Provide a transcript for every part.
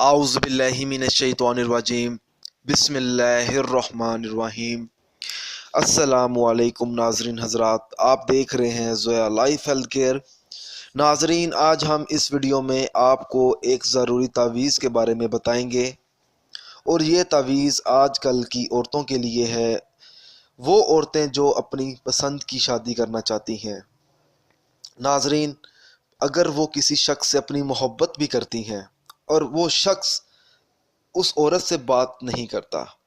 आऊज़ु बिल्लाहि मिनश्शैतानिर्रजीम बिस्मिल्लाहिर्रहमानिर्रहीम। अस्सलामु अलैकुम नाज़रीन हज़रात, आप देख रहे हैं ज़ोया लाइफ हेल्थ केयर। नाज़रीन, आज हम इस वीडियो में आपको एक ज़रूरी तावीज़ के बारे में बताएंगे और ये तावीज़ आजकल की औरतों के लिए है, वो औरतें जो अपनी पसंद की शादी करना चाहती हैं। नाज़रीन, अगर वो किसी शख्स से अपनी मोहब्बत भी करती हैं और वो शख्स उस औरत से बात नहीं करता,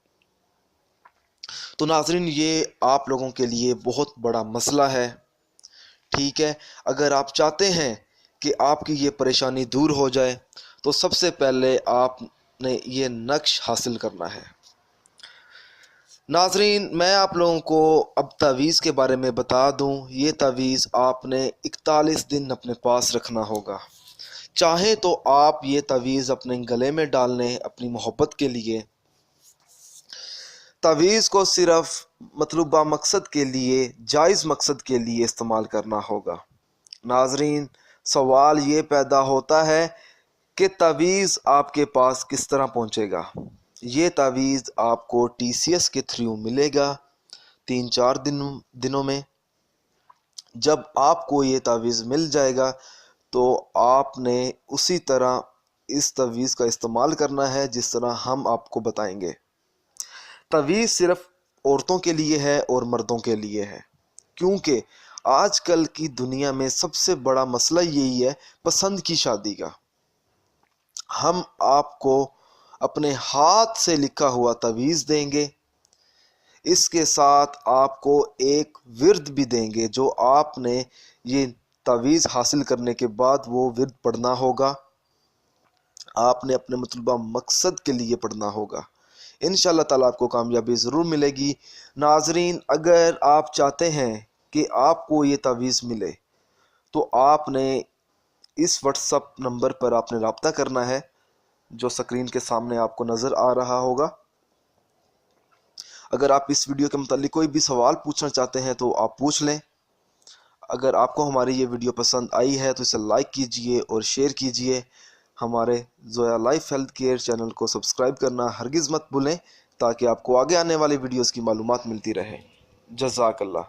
तो नाज़रीन ये आप लोगों के लिए बहुत बड़ा मसला है। ठीक है, अगर आप चाहते हैं कि आपकी ये परेशानी दूर हो जाए तो सबसे पहले आपने ये नक्श हासिल करना है। नाज़रीन, मैं आप लोगों को अब तावीज़ के बारे में बता दूं। ये तावीज़ आपने 41 दिन अपने पास रखना होगा। चाहे तो आप ये तावीज़ अपने गले में डाल लें अपनी मोहब्बत के लिए। तावीज़ को सिर्फ मतलूबा मकसद के लिए, जायज़ मकसद के लिए इस्तेमाल करना होगा। नाज़रीन, सवाल ये पैदा होता है कि तावीज़ आपके पास किस तरह पहुँचेगा। ये तावीज़ आपको TCS के थ्रू मिलेगा 3-4 दिनों में। जब आपको ये तावीज़ मिल जाएगा तो आपने उसी तरह इस तावीज़ का इस्तेमाल करना है जिस तरह हम आपको बताएंगे। तावीज़ सिर्फ औरतों के लिए है और मर्दों के लिए है, क्योंकि आजकल की दुनिया में सबसे बड़ा मसला यही है पसंद की शादी का। हम आपको अपने हाथ से लिखा हुआ तावीज़ देंगे, इसके साथ आपको एक विर्द भी देंगे जो आपने ये तावीज़ हासिल करने के बाद वो विर्द पढ़ना होगा। आपने अपने मतलूबा मकसद के लिए पढ़ना होगा। इंशाअल्लाह ताला आपको कामयाबी ज़रूर मिलेगी। नाज़रीन, अगर आप चाहते हैं कि आपको ये तावीज़ मिले तो आपने इस व्हाट्सअप नंबर पर आपने रब्ता करना है जो स्क्रीन के सामने आपको नज़र आ रहा होगा। अगर आप इस वीडियो के मुतालिक कोई भी सवाल पूछना चाहते हैं तो आप पूछ लें। अगर आपको हमारी ये वीडियो पसंद आई है तो इसे लाइक कीजिए और शेयर कीजिए। हमारे Zoya life health care channel को सब्सक्राइब करना हरगिज़ मत भूलें ताकि आपको आगे आने वाली वीडियोस की मालूमात मिलती रहे। जज़ाकल्लाह।